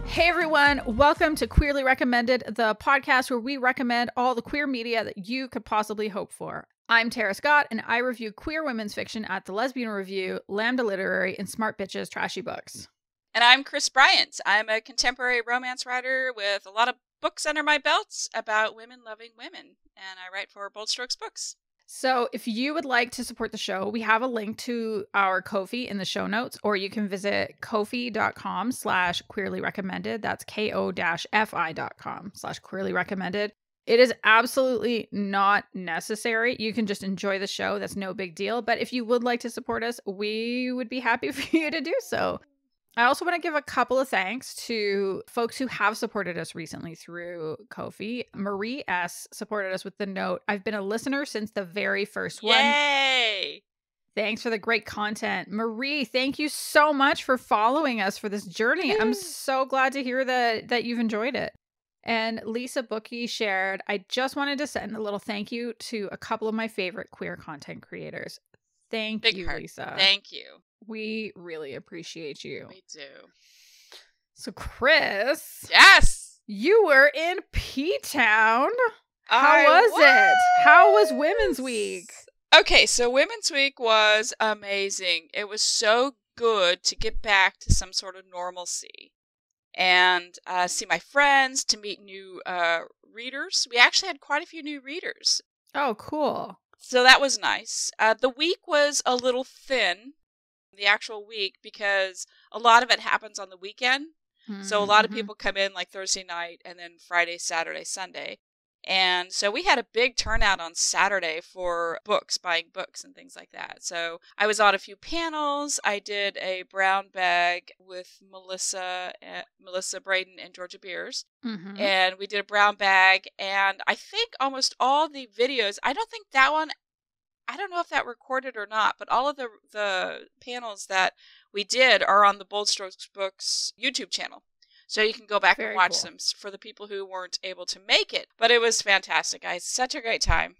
Hey everyone, welcome to Queerly Recommended, the podcast where we recommend all the queer media that you could possibly hope for. I'm Tara Scott, and I review queer women's fiction at The Lesbian Review, Lambda Literary, and Smart Bitches Trashy Books. And I'm Kris Bryant. I'm a contemporary romance writer with a lot of books under my belts about women loving women, and I write for Bold Strokes Books. So if you would like to support the show, we have a link to our Ko-fi in the show notes, or you can visit kofi.com/queerlyrecommended. That's ko-fi.com/queerlyrecommended. It is absolutely not necessary. You can just enjoy the show. That's no big deal. But if you would like to support us, we would be happy for you to do so. I also want to give a couple of thanks to folks who have supported us recently through Ko-fi. Marie S. supported us with the note, "I've been a listener since the very first one." Yay! Thanks for the great content. Marie, thank you so much for following us for this journey. I'm so glad to hear that you've enjoyed it. And Lisa Bookie shared, "I just wanted to send a little thank you to a couple of my favorite queer content creators." Thank you, Lisa. Thank you. We really appreciate you. We do. So, Kris. Yes! You were in Ptown. How was it? How was Women's Week? Okay, so Women's Week was amazing. It was so good to get back to some sort of normalcy and see my friends, to meet new readers. We actually had quite a few new readers. Oh, cool. So that was nice. The week was a little thin, the actual week, because a lot of it happens on the weekend. Mm-hmm. So a lot of people come in like Thursday night and then Friday, Saturday, Sunday. And so we had a big turnout on Saturday for books, buying books and things like that. So I was on a few panels. I did a brown bag with Melissa Braden and Georgia Beers. Mm-hmm. And we did a brown bag. And I think almost all the videos, I don't know if that recorded or not, but all of the panels that we did are on the Bold Strokes Books YouTube channel. So you can go back and watch them for the people who weren't able to make it. But it was fantastic. I had such a great time.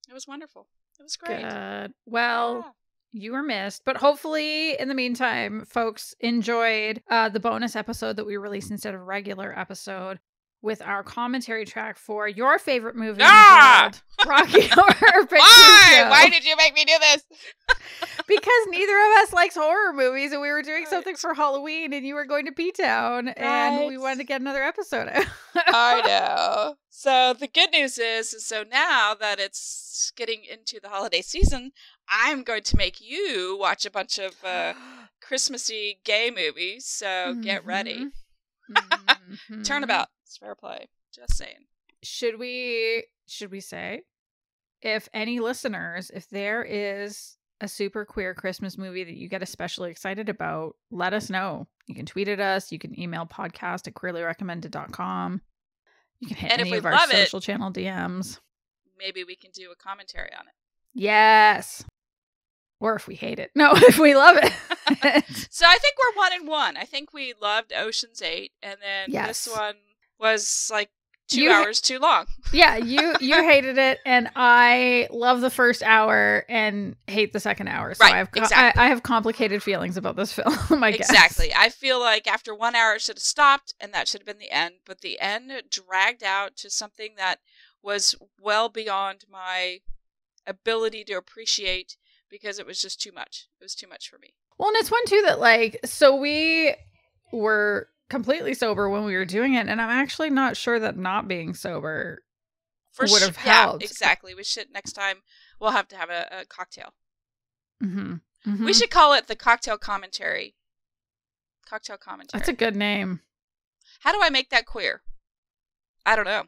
It was wonderful. It was great. Good. Well, you were missed. But hopefully, in the meantime, folks enjoyed the bonus episode that we released instead of regular episode with our commentary track for your favorite movie in the world, Rocky Horror Picture Show. Why did you make me do this? Because neither of us likes horror movies, and we were doing something for Halloween, and you were going to Ptown, and we wanted to get another episode out. I know. So the good news is so now that it's getting into the holiday season, I'm going to make you watch a bunch of Christmassy gay movies, so get ready. Mm-hmm. Turnabout. It's fair play. Just saying. Should we say, if any listeners, if there is a super queer Christmas movie that you get especially excited about, let us know. You can tweet at us. You can email podcast@queerlyrecommended.com. You can hit any of our social channel DMs. Maybe we can do a commentary on it. Yes. Or if we hate it. No, if we love it. So I think we're 1-1. I think we loved Ocean's 8, and then this one was like 2 hours too long. Yeah, you hated it, and I love the first hour and hate the second hour. So I have complicated feelings about this film, I guess. Exactly. I feel like after 1 hour it should have stopped, and that should have been the end. But the end dragged out to something that was well beyond my ability to appreciate, because it was just too much. It was too much for me. Well, and it's one too that so we were completely sober when we were doing it, and I'm actually not sure that not being sober would have helped. Yeah, exactly. We should, next time, we'll have to have a cocktail. Mm-hmm. Mm-hmm. We should call it the cocktail commentary. Cocktail commentary. That's a good name. How do I make that queer? I don't know.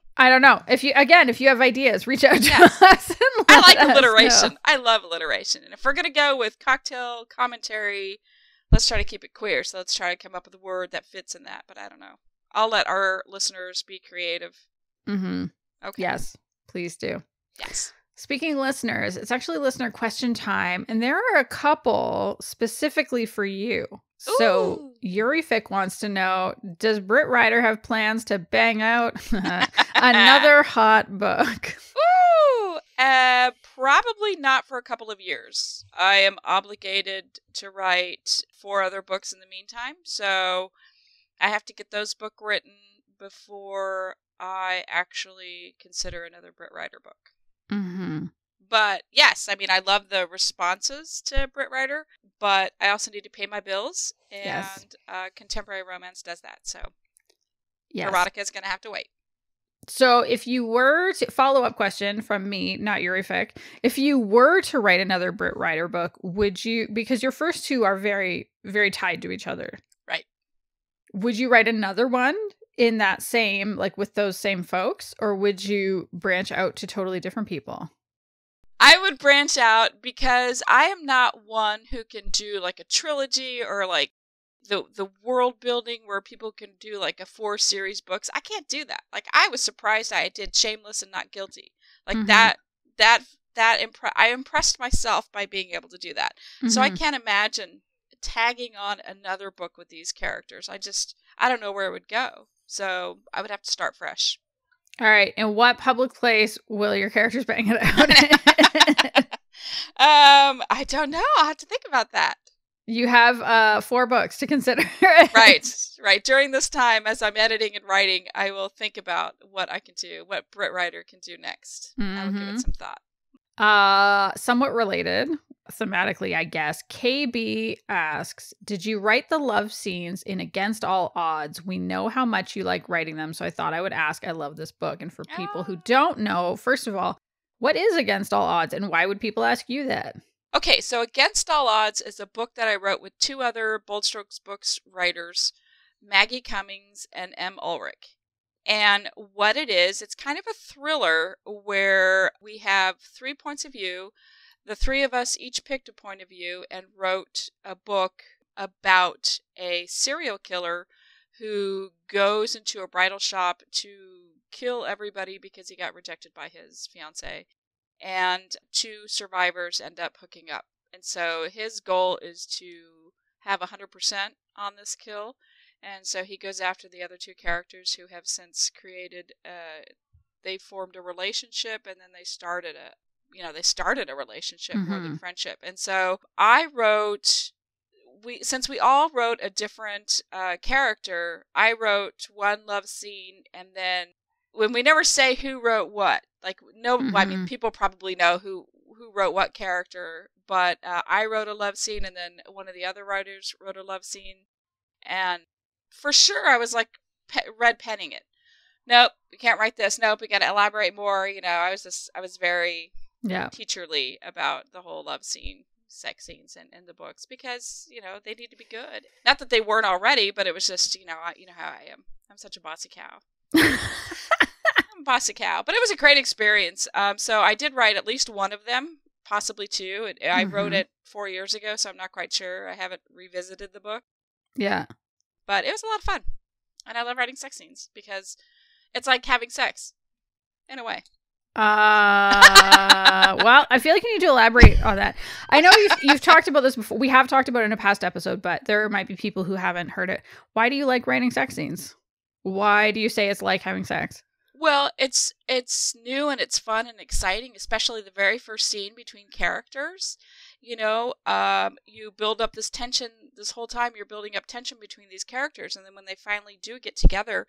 If you have ideas, reach out to us. I like alliteration. I love alliteration. And if we're going to go with cocktail commentary, let's try to keep it queer. So let's try to come up with a word that fits in that. But I don't know. I'll let our listeners be creative. Mm-hmm. Okay. Yes, please do. Yes. Speaking of listeners, it's actually listener question time. And there are a couple specifically for you. So Urific wants to know, does Britt Ryder have plans to bang out another hot book? Ooh! Probably not for a couple of years. I am obligated to write 4 other books in the meantime, so I have to get those books written before I actually consider another Brit Writer book. Mm-hmm. But yes, I mean, I love the responses to Brit Writer, but I also need to pay my bills, and contemporary romance does that. So erotica is going to have to wait. So if you were to, follow-up question from me, not Ullrich, if you were to write another Brit Writer book, would you, because your first 2 are very, very tied to each other. Right. Would you write another one in that same, like with those same folks, or would you branch out to totally different people? I would branch out because I am not one who can do like a trilogy or like the world building where people can do like a 4 series books. I can't do that. Like, I was surprised I did Shameless and Not Guilty. Like I impressed myself by being able to do that. Mm-hmm. So I can't imagine tagging on another book with these characters. I don't know where it would go. So I would have to start fresh. All right. In what public place will your characters bang it out? I don't know. I'll have to think about that. You have 4 books to consider. Right. During this time, as I'm editing and writing, I will think about what I can do, what Brit Writer can do next. Mm-hmm. I will give it some thought. Somewhat related, thematically, I guess. KB asks, did you write the love scenes in Against All Odds? We know how much you like writing them, so I thought I would ask. I love this book. And for people who don't know, first of all, what is Against All Odds, and why would people ask you that? Okay, so Against All Odds is a book that I wrote with 2 other Bold Strokes Books writers, Maggie Cummings and M. Ullrich. And what it is, it's kind of a thriller where we have 3 points of view. The 3 of us each picked a point of view and wrote a book about a serial killer who goes into a bridal shop to kill everybody because he got rejected by his fiancée. And 2 survivors end up hooking up. And so his goal is to have 100% on this kill. And so he goes after the other 2 characters who have since created, they formed a relationship, and then they started a relationship more than friendship. And so I wrote, since we all wrote a different character, I wrote one love scene, and then when we never say who wrote what, like, no, I mean, people probably know who wrote what character, but I wrote a love scene, and then one of the other writers wrote a love scene, and for sure I was like red penning it. Nope, we can't write this. Nope, we got to elaborate more. You know, I was very teacherly about the whole love scene, sex scenes in the books, because, you know, they need to be good. Not that they weren't already, but it was just, you know how I am. I'm such a bossy cow. Bossy cow, but it was a great experience. So I did write at least one of them, possibly 2. I wrote it 4 years ago, so I'm not quite sure. I haven't revisited the book. Yeah, but it was a lot of fun, and I love writing sex scenes because it's like having sex, in a way. Well, I feel like you need to elaborate on that. I know you've talked about this before. We have talked about it in a past episode, but there might be people who haven't heard it. Why do you like writing sex scenes? Why do you say it's like having sex? Well, it's new and it's fun and exciting, especially the very first scene between characters. You know, you build up this tension this whole time. You're building up tension between these characters, and then when they finally do get together,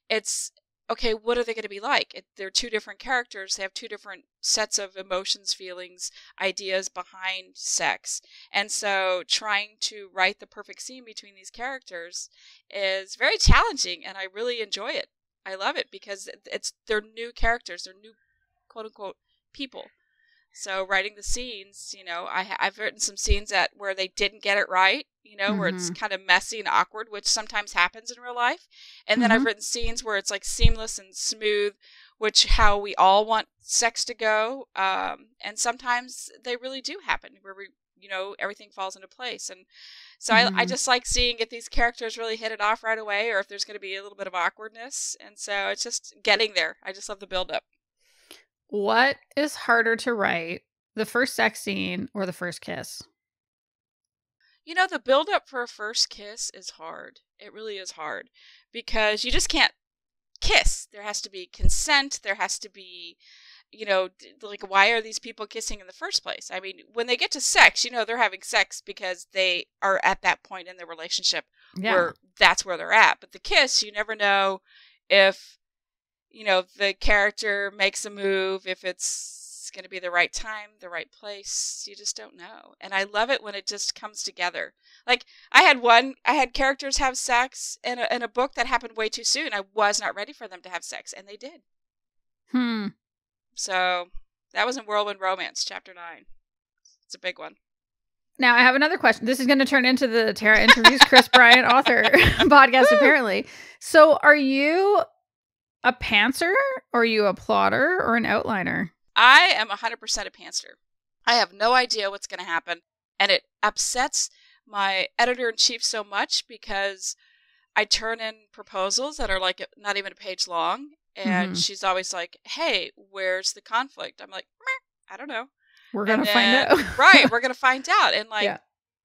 it's okay. What are they going to be like? They're 2 different characters. They have 2 different sets of emotions, feelings, ideas behind sex, and so trying to write the perfect scene between these characters is very challenging, and I really enjoy it. I love it because they're new characters, they're new quote unquote people. So writing the scenes, you know, I've written some scenes where they didn't get it right, you know, where it's kind of messy and awkward, which sometimes happens in real life. And then I've written scenes where it's like seamless and smooth, which how we all want sex to go. And sometimes they really do happen where everything falls into place. And so I just like seeing if these characters really hit it off right away, or if there's going to be a little bit of awkwardness. And so it's just getting there. I just love the build-up. What is harder to write, the first sex scene or the first kiss? You know, the build-up for a first kiss is hard. It really is hard because you just can't kiss. There has to be consent. There has to be you know, like, why are these people kissing in the first place? I mean, when they get to sex, you know, they're having sex because they are at that point in their relationship where that's where they're at. But the kiss, you never know if, you know, the character makes a move, if it's going to be the right time, the right place. You just don't know. And I love it when it just comes together. Like, I had characters have sex in a book that happened way too soon. I was not ready for them to have sex, and they did. So that was in Whirlwind Romance, Chapter 9. It's a big one. Now, I have another question. This is going to turn into the Tara Interviews Kris Bryant author podcast, apparently. So are you a pantser, or are you a plotter, or an outliner? I am 100% a pantser. I have no idea what's going to happen. And it upsets my editor-in-chief so much because I turn in proposals that are like not even a page long. And she's always like, hey, where's the conflict? I'm like, I don't know. We're going to find out. Right, we're going to find out. And like,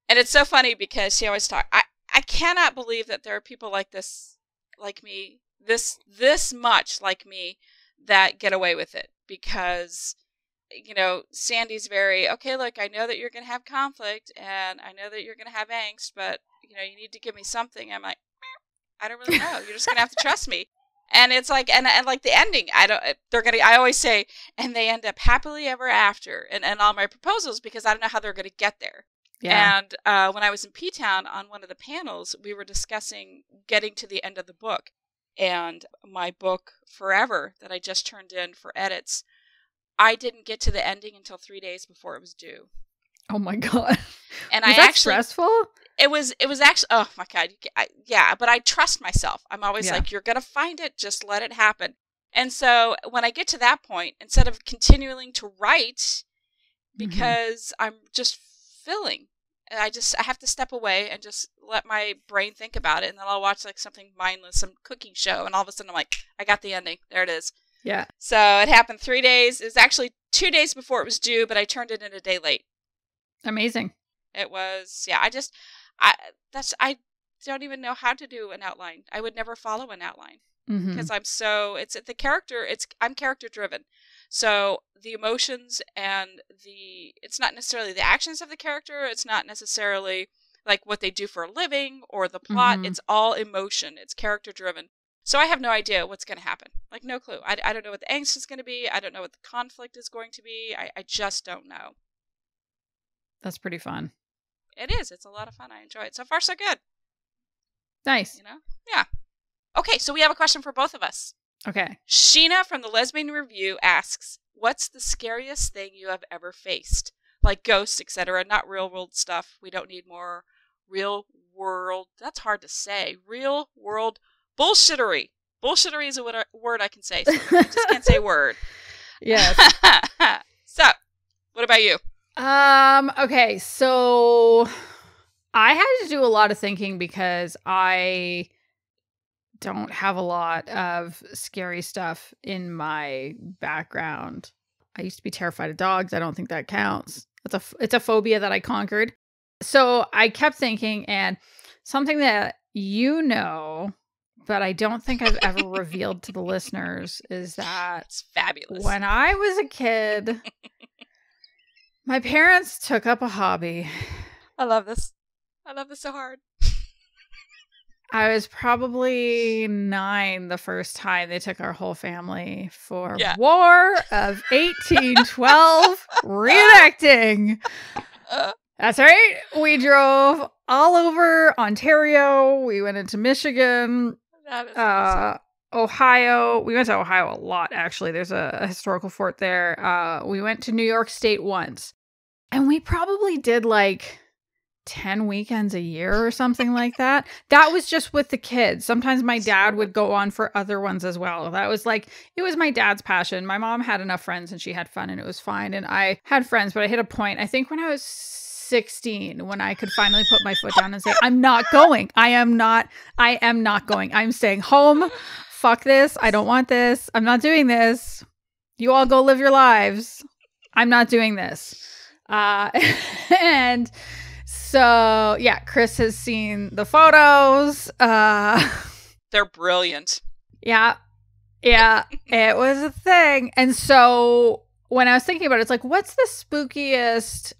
and it's so funny because she always talks. I cannot believe that there are people like this, like me, this much like me, that get away with it. Because, you know, Sandy's very, okay, look, I know that you're going to have conflict and I know that you're going to have angst, but, you know, you need to give me something. I'm like, I don't really know. You're just going to have to trust me. And it's like, and like the ending, I always say, and they end up happily ever after and all my proposals, because I don't know how they're going to get there. Yeah. And when I was in Ptown on one of the panels, we were discussing getting to the end of the book. And my book, Forever, that I just turned in for edits, I didn't get to the ending until 3 days before it was due. Oh my God. And was that stressful? It was actually, oh my God. Yeah, but I trust myself. I'm always like, you're going to find it. Just let it happen. And so when I get to that point, instead of continuing to write, because I'm just filling, I have to step away and just let my brain think about it. And then I'll watch like something mindless, some cooking show. And all of a sudden I'm like, I got the ending. There it is. Yeah. So it happened 3 days. It was actually 2 days before it was due, but I turned it in a day late. Amazing. It was, I don't even know how to do an outline. I would never follow an outline because I'm character driven. So the emotions and it's not necessarily the actions of the character. It's not necessarily like what they do for a living or the plot. It's all emotion. It's character driven. So I have no idea what's going to happen. Like, no clue. I don't know what the angst is going to be. I don't know what the conflict is going to be. I just don't know. That's pretty fun. It is. It's a lot of fun. I enjoy it. So far, so good. Nice. You know? Yeah. Okay, so we have a question for both of us. Okay. Sheena from the Lesbian Review asks, what's the scariest thing you have ever faced? Like ghosts, etc. Not real world stuff. We don't need more real world. That's hard to say. Real world bullshittery. Bullshittery is a word I can say. So I just can't say word. Yes. So, what about you? Okay, so I had to do a lot of thinking because I don't have a lot of scary stuff in my background. I used to be terrified of dogs. I don't think that counts. It's a phobia that I conquered. So I kept thinking, and something that you know, but I don't think I've ever revealed to the listeners, is that it's fabulous. When I was a kid, my parents took up a hobby. I love this. I love this so hard. I was probably 9 the first time they took our whole family for War of 1812 reenacting. That's right. We drove all over Ontario. We went into Michigan. That is awesome. Ohio. We went to Ohio a lot, actually. There's a historical fort there. We went to New York State once. And we probably did like 10 weekends a year or something like that. That was just with the kids. Sometimes my dad would go on for other ones as well. That was like, it was my dad's passion. My mom had enough friends and she had fun and it was fine. And I had friends, but I hit a point, I think when I was 16, when I could finally put my foot down and say, I'm not going. I am not going. I'm staying home. Fuck this. I don't want this. I'm not doing this. You all go live your lives. I'm not doing this. And so, yeah, Kris has seen the photos. They're brilliant. Yeah. Yeah, it was a thing. And so when I was thinking about it, it's like, what's the spookiest?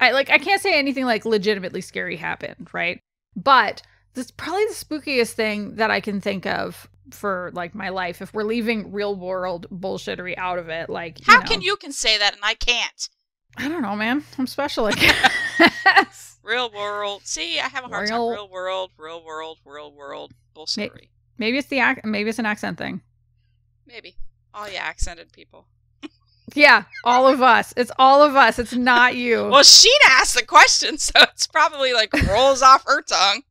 I can't say anything like legitimately scary happened, right? But this is probably the spookiest thing that I can think of for like my life. If we're leaving real world bullshittery out of it, like how can you say that and I can't? I don't know, man. I'm special, I guess. Real world. See, I have a hard time. Real world bullshittery. Maybe it's maybe it's an accent thing. Maybe all you accented people. Yeah, all of us. It's all of us. It's not you. Well, she'd ask the question, so it's probably like rolls off her tongue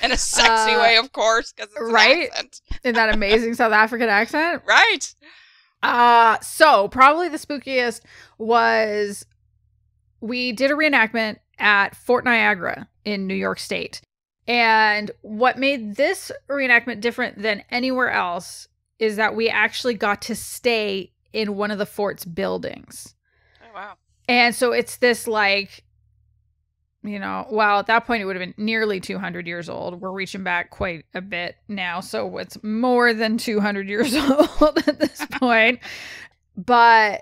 in a sexy way, of course, because it's an accent. In that amazing South African accent, right? So probably the spookiest was we did a reenactment at Fort Niagara in New York State, and what made this reenactment different than anywhere else is that we actually got to stay in one of the fort's buildings. Oh, wow. And so it's this like, well, at that point it would have been nearly 200 years old. We're reaching back quite a bit now. So it's more than 200 years old at this point. But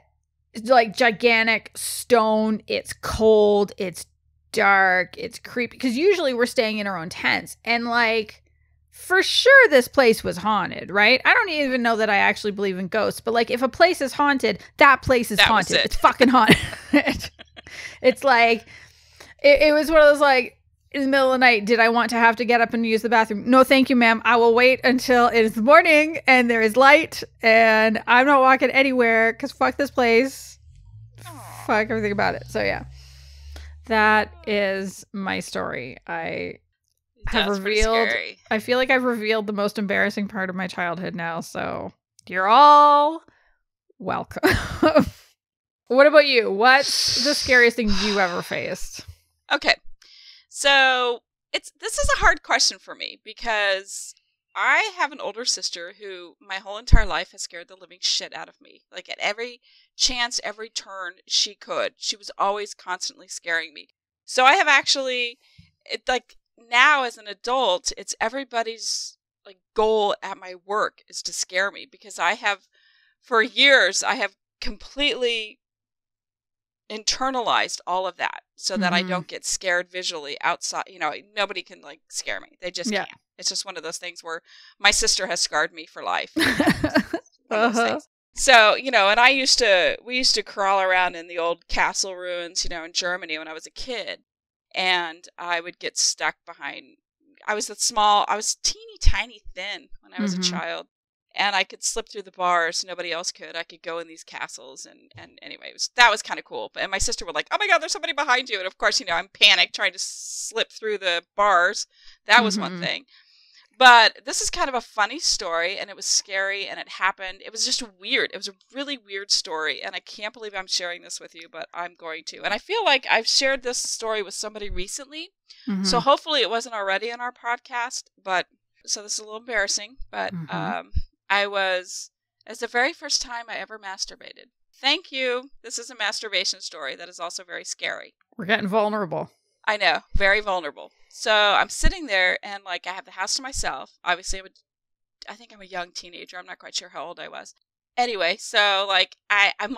it's like gigantic stone. It's cold. It's dark. It's creepy. Because usually we're staying in our own tents. And like, for sure this place was haunted, right? I don't even know that I actually believe in ghosts, but like if a place is haunted, that place is haunted. It's fucking haunted. It's like, it was one of those like, in the middle of the night, did I want to have to get up and use the bathroom? No, thank you, ma'am. I will wait until it is the morning and there is light and I'm not walking anywhere because fuck this place. Aww. Fuck everything about it. So yeah, that is my story. I feel like I've revealed the most embarrassing part of my childhood now, so you're all welcome. What about you? What's the scariest thing you ever faced? Okay. So this is a hard question for me because I have an older sister who my whole entire life has scared the living shit out of me. Like at every chance, every turn she could. She was always constantly scaring me. So I have actually now as an adult, it's everybody's like goal at my work is to scare me because for years I have completely internalized all of that so that I don't get scared visually outside. Nobody can like scare me. They just can't. It's just one of those things where my sister has scarred me for life. So, and we used to crawl around in the old castle ruins, in Germany when I was a kid. And I would get stuck behind, I was teeny tiny thin when I was a child. And I could slip through the bars. Nobody else could. I could go in these castles. And anyway, that was kind of cool. And my sister would like, oh my God, there's somebody behind you. And of course, I'm panicked trying to slip through the bars. That was one thing. But this is kind of a funny story, and it was scary, and it happened. It was just weird. It was a really weird story, and I can't believe I'm sharing this with you, but I'm going to. And I feel like I've shared this story with somebody recently, so hopefully it wasn't already on our podcast, so this is a little embarrassing, but it's the very first time I ever masturbated. Thank you. This is a masturbation story that is also very scary. We're getting vulnerable. I know, very vulnerable. So I'm sitting there and like I have the house to myself. Obviously, I think I'm a young teenager. I'm not quite sure how old I was. Anyway, so like I'm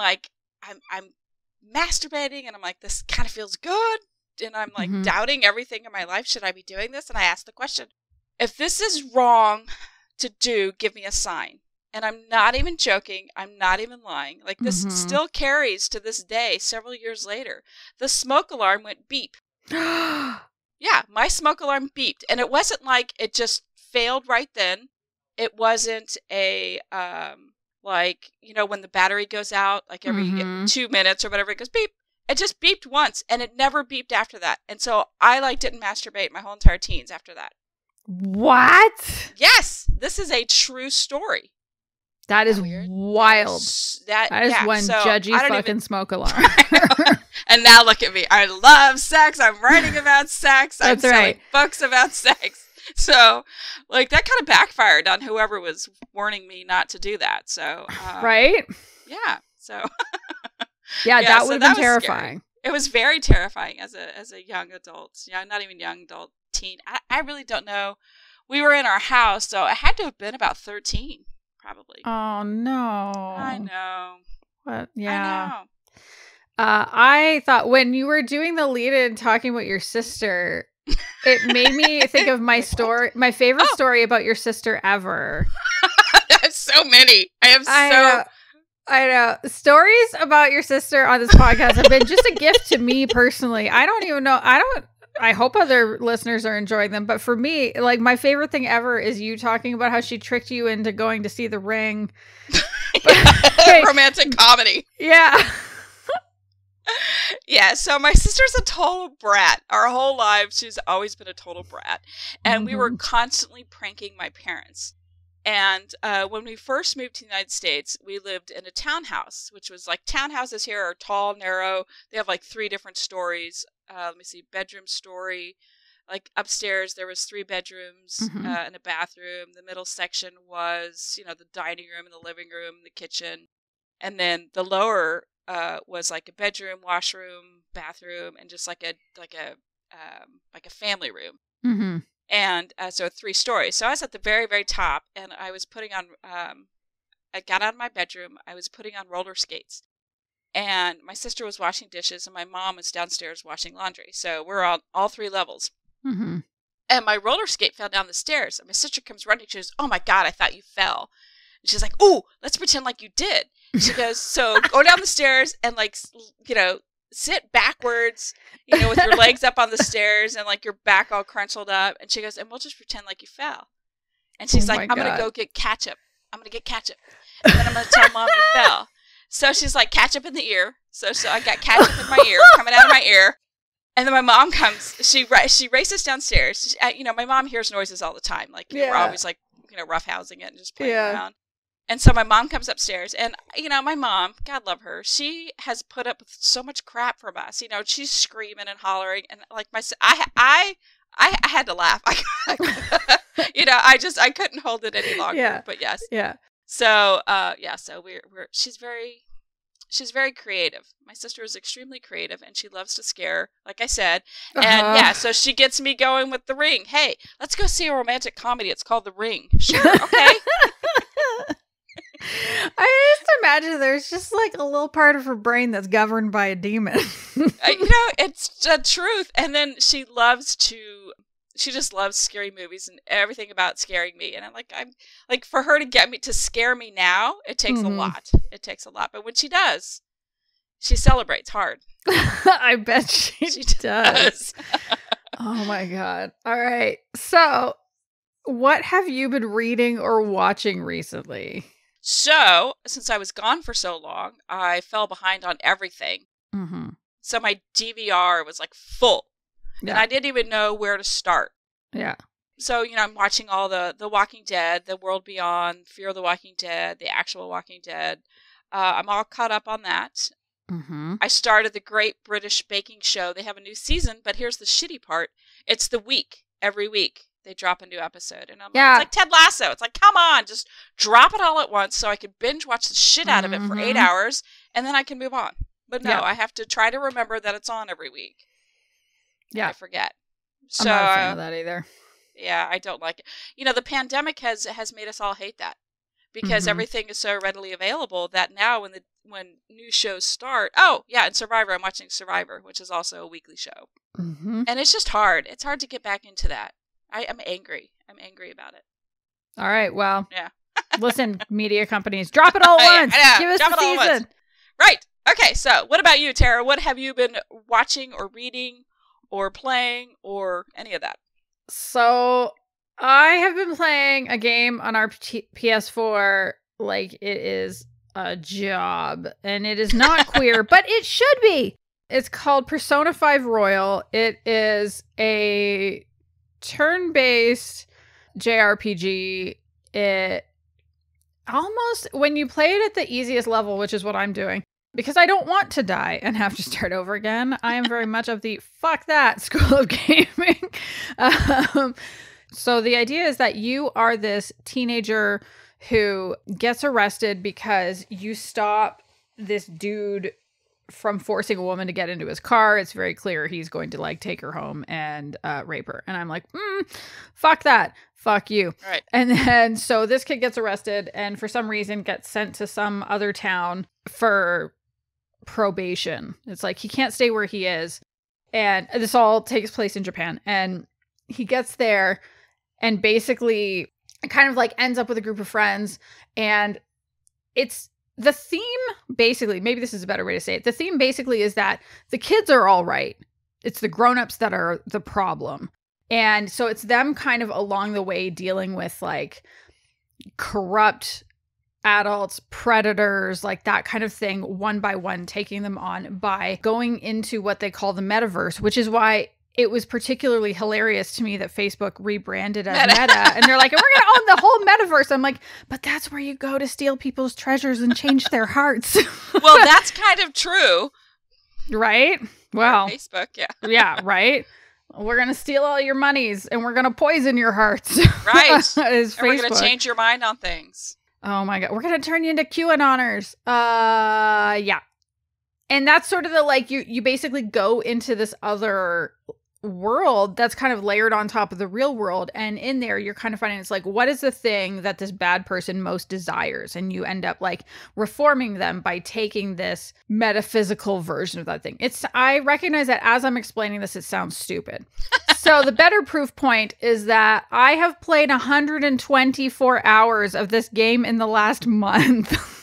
masturbating and I'm like, this kind of feels good. And I'm like doubting everything in my life. Should I be doing this? And I asked the question, if this is wrong to do, give me a sign. And I'm not even joking. I'm not even lying. Like this still carries to this day, several years later. The smoke alarm went beep. Yeah, my smoke alarm beeped. And it wasn't like it just failed right then. It wasn't a, when the battery goes out, like every 2 minutes or whatever, it goes beep. It just beeped once, and it never beeped after that. And so I, didn't masturbate my whole entire teens after that. What? Yes, this is a true story. That is wild. That is one judgy fucking smoke alarm. And now look at me. I love sex. I'm writing about sex. I'm selling books about sex. So, that kind of backfired on whoever was warning me not to do that. So, right? Yeah. So, yeah, that would have been terrifying. Scary. It was very terrifying as a young adult. Yeah, not even young adult, teen. I really don't know. We were in our house, so I had to have been about 13. probably. Oh, no. I know. What? Yeah. I know. I thought when you were doing the lead-in talking about your sister, it made me think of my story, my favorite story about your sister ever. I have so many. I know. Stories about your sister on this podcast have been just a gift to me personally. I don't even know. I hope other listeners are enjoying them. But for me, like, my favorite thing ever is you talking about how she tricked you into going to see The Ring. Romantic comedy. Yeah. Yeah, so my sister's a total brat. Our whole lives, she's always been a total brat. And we were constantly pranking my parents. And when we first moved to the United States, we lived in a townhouse, which was like, townhouses here are tall, narrow. They have like 3 different stories. Let me see, bedroom story. Like upstairs, there was 3 bedrooms and a bathroom. The middle section was, the dining room and the living room, the kitchen. And then the lower was like a bedroom, washroom, bathroom, and just like a family room. Mm-hmm. And so 3 stories. So I was at the very, very top, and I was putting on, I got out of my bedroom, I was putting on roller skates. And my sister was washing dishes, and my mom was downstairs washing laundry. So we're on all 3 levels. Mm-hmm. And my roller skate fell down the stairs. And my sister comes running. She goes, "Oh my God, I thought you fell." And she's like, "Oh, let's pretend like you did." She goes, "So go down the stairs and sit backwards, with your legs up on the stairs and like your back all crunching up." And she goes, "And we'll just pretend like you fell." And she's like, "I'm going to go get ketchup. I'm going to get ketchup. And then I'm going to tell Mom you fell." So she's like, ketchup in the ear. So I got ketchup in my ear, coming out of my ear. And then my mom comes, she races downstairs. My mom hears noises all the time. Like, we're always like, roughhousing it and just playing around. And so my mom comes upstairs, and, my mom, God love her, she has put up with so much crap from us. She's screaming and hollering, and like I had to laugh. I couldn't hold it any longer. Yeah. But yes. Yeah. So, so she's very creative. My sister is extremely creative, and she loves to scare, like I said. And so she gets me going with The Ring. Hey, let's go see a romantic comedy. It's called The Ring. Sure, okay. I just imagine there's just like a little part of her brain that's governed by a demon. It's the truth. And then she just loves scary movies and everything about scaring me. And I'm like, for her to get me to scare me now, it takes a lot. It takes a lot. But when she does, she celebrates hard. I bet she does. Oh my God. All right. So what have you been reading or watching recently? So, since I was gone for so long, I fell behind on everything. Mm-hmm. So my DVR was like full. Yeah. And I didn't even know where to start. Yeah. So, I'm watching all the Walking Dead, The World Beyond, Fear of the Walking Dead, The Actual Walking Dead. I'm all caught up on that. Mm-hmm. I started the Great British Baking Show. They have a new season, but here's the shitty part. It's the week. Every week they drop a new episode. And I'm like, it's like Ted Lasso. It's like, come on, just drop it all at once so I can binge watch the shit out of it for 8 hours, and then I can move on. But no, I have to try to remember that it's on every week. Yeah. I forget. So, I'm not a fan of that either. Yeah, I don't like it. The pandemic has made us all hate that, because everything is so readily available that now when new shows start. Oh, yeah, and Survivor. I'm watching Survivor, which is also a weekly show. Mm-hmm. And it's just hard. It's hard to get back into that. I'm angry. I'm angry about it. All right. Well, yeah. Listen, media companies, drop it all at once. Give us the season. Right. Okay. So what about you, Tara? What have you been watching or reading or playing or any of that? So I have been playing a game on our PS4 like it is a job, and it is not queer, but it should be. It's called Persona 5 Royal. It is a turn-based JRPG. It almost, when you play it at the easiest level, which is what I'm doing, because I don't want to die and have to start over again. I am very much of the fuck that school of gaming. So the idea is that you are this teenager who gets arrested because you stop this dude from forcing a woman to get into his car. It's very clear he's going to like take her home and rape her. And I'm like, fuck that. Fuck you. Right. And then so this kid gets arrested and for some reason gets sent to some other town for probation. It's like he can't stay where he is. And this all takes place in Japan. And he gets there and basically kind of like ends up with a group of friends. And it's the theme, basically, maybe this is a better way to say it. The theme basically is that the kids are all right. It's the grown-ups that are the problem. And so it's them kind of along the way dealing with like corrupt adults, predators, like that kind of thing, one by one, taking them on by going into what they call the metaverse, which is why it was particularly hilarious to me that Facebook rebranded as Meta. And they're like, we're going to own the whole metaverse. I'm like, but that's where you go to steal people's treasures and change their hearts. Well, that's kind of true. Right? Well, Facebook, yeah. Yeah, right? We're going to steal all your monies and we're going to poison your hearts. Right. And we're going to change your mind on things. Oh my God. We're going to turn you into QAnoners. Yeah. And that's sort of the, like, you basically go into this other world that's kind of layered on top of the real world, and in there you're kind of finding it's like, what is the thing that this bad person most desires, and you end up like reforming them by taking this metaphysical version of that thing. I recognize that as I'm explaining this it sounds stupid. So the better proof point is that I have played 124 hours of this game in the last month.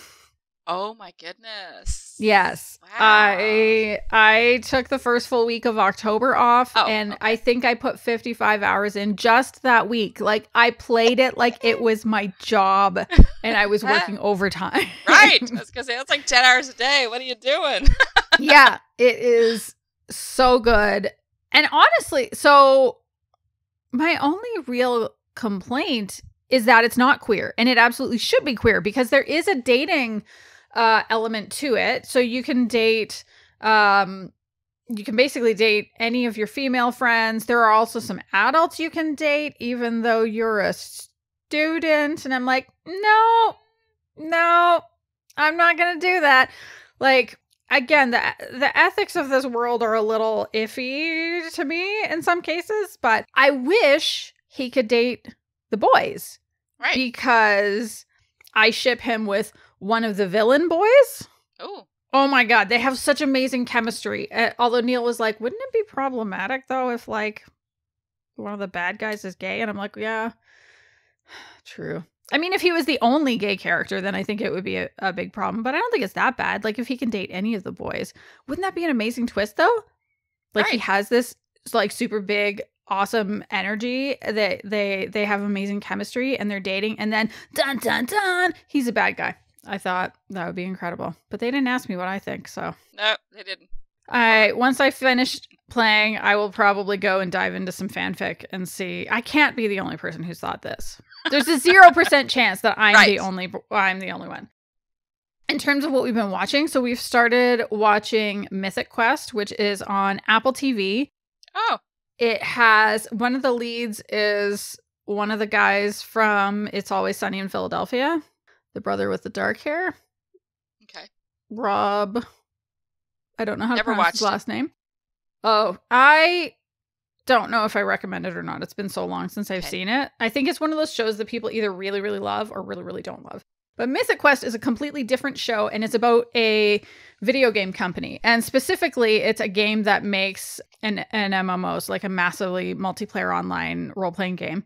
Oh my goodness. Yes. Wow. I took the first full week of October off and I think I put 55 hours in just that week. Like I played it like it was my job and I was working overtime. Right. I was going to say, that's like 10 hours a day. What are you doing? Yeah, it is so good. And honestly, so my only real complaint is that it's not queer, and it absolutely should be queer because there is a dating element to it. So you can date, you can basically date any of your female friends. There are also some adults you can date, even though you're a student. And I'm like, no, I'm not going to do that. Like, again, the ethics of this world are a little iffy to me in some cases, but I wish he could date the boys. Right. Because I ship him with one of the villain boys. Oh my God. They have such amazing chemistry. Although Neil was like, wouldn't it be problematic though if like one of the bad guys is gay? And I'm like, yeah, true. I mean, if he was the only gay character, then I think it would be a big problem. But I don't think it's that bad. Like if he can date any of the boys, wouldn't that be an amazing twist though? Like He has this like super big, awesome energy. They have amazing chemistry and they're dating, and then dun dun dun, he's a bad guy. I thought that would be incredible, but they didn't ask me what I think. So no, they didn't. Once I finished playing, I will probably go and dive into some fanfic and see. I can't be the only person who's thought this. There's a 0% chance that I'm the only one. In terms of what we've been watching, so we've started watching Mythic Quest, which is on Apple TV. Oh. It has, one of the leads is one of the guys from It's Always Sunny in Philadelphia, the brother with the dark hair. Okay. Rob. I don't know how to pronounce his last name. Oh, I don't know if I recommend it or not. It's been so long since I've seen it. I think it's one of those shows that people either really, really love or really, really don't love. But Mythic Quest is a completely different show, and it's about a video game company. And specifically, it's a game that makes an MMO, so like a massively multiplayer online role-playing game.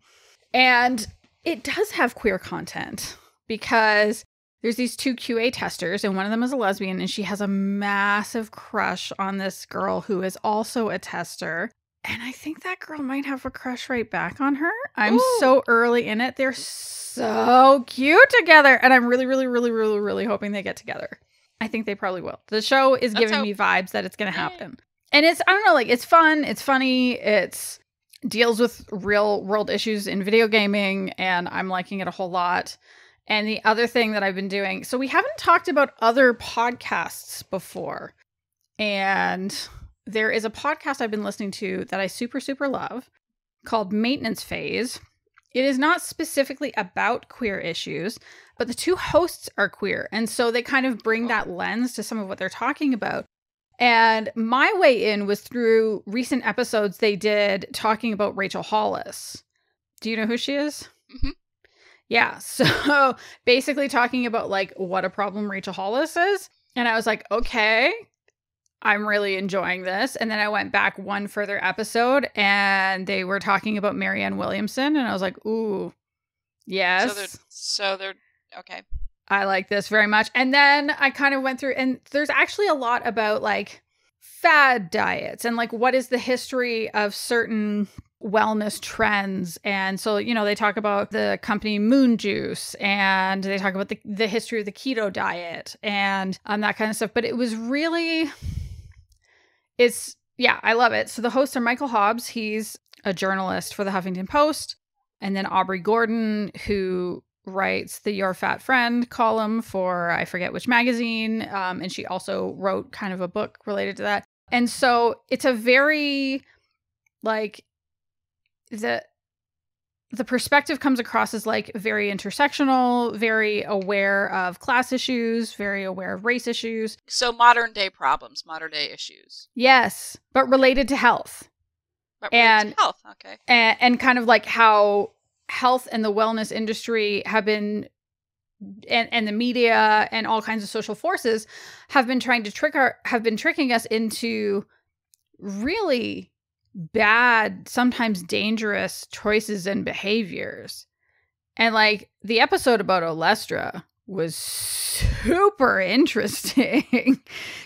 And it does have queer content because there's these two QA testers, and one of them is a lesbian, and she has a massive crush on this girl who is also a tester. And I think that girl might have a crush right back on her. I'm so early in it. They're so cute together. And I'm really, really, really, really, really hoping they get together. I think they probably will. The show is giving me vibes that it's going to happen. And it's, I don't know, like it's fun. It's funny. It's deals with real world issues in video gaming. And I'm liking it a whole lot. And the other thing that I've been doing, so we haven't talked about other podcasts before. And there is a podcast I've been listening to that I super, super love called Maintenance Phase. It is not specifically about queer issues, but the two hosts are queer. And so they kind of bring that lens to some of what they're talking about. And my way in was through recent episodes they did talking about Rachel Hollis. Do you know who she is? Mm-hmm. Yeah. So basically talking about like what a problem Rachel Hollis is. And I was like, okay, I'm really enjoying this. And then I went back one further episode and they were talking about Marianne Williamson. And I was like, ooh, yes. So they're okay. I like this very much. And then I kind of went through, and there's actually a lot about like fad diets and like what is the history of certain wellness trends. And so, you know, they talk about the company Moon Juice and they talk about the history of the keto diet and that kind of stuff. But it was really, I love it. So the hosts are Michael Hobbs. He's a journalist for the Huffington Post. And then Aubrey Gordon, who writes the Your Fat Friend column for I forget which magazine. And she also wrote kind of a book related to that. And so it's a very like the perspective comes across as like very intersectional, very aware of class issues, very aware of race issues. So modern day problems, modern day issues. Yes, but related to health. Okay. And kind of like how health and the wellness industry have been, and the media and all kinds of social forces have been trying to tricking us into really bad, sometimes dangerous choices and behaviors. And like the episode about Olestra was super interesting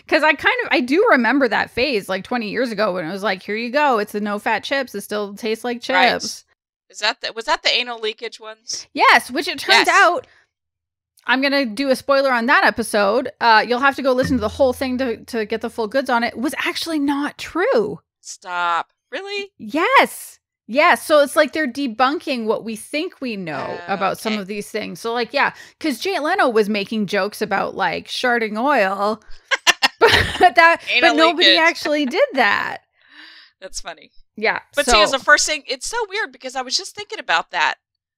because I do remember that phase like 20 years ago when it was like, here you go, it's the no fat chips, it still tastes like chips. Right. Was that the anal leakage ones? Yes, which it turns out, I'm going to do a spoiler on that episode. You'll have to go listen to the whole thing to get the full goods on it. Was actually not true. Stop. Really? Yes. Yes. So it's like they're debunking what we think we know about some of these things. So like, yeah, because Jay Leno was making jokes about like sharding oil, but nobody actually did that. That's funny. Yeah. But see, as the first thing, it's so weird because I was just thinking about that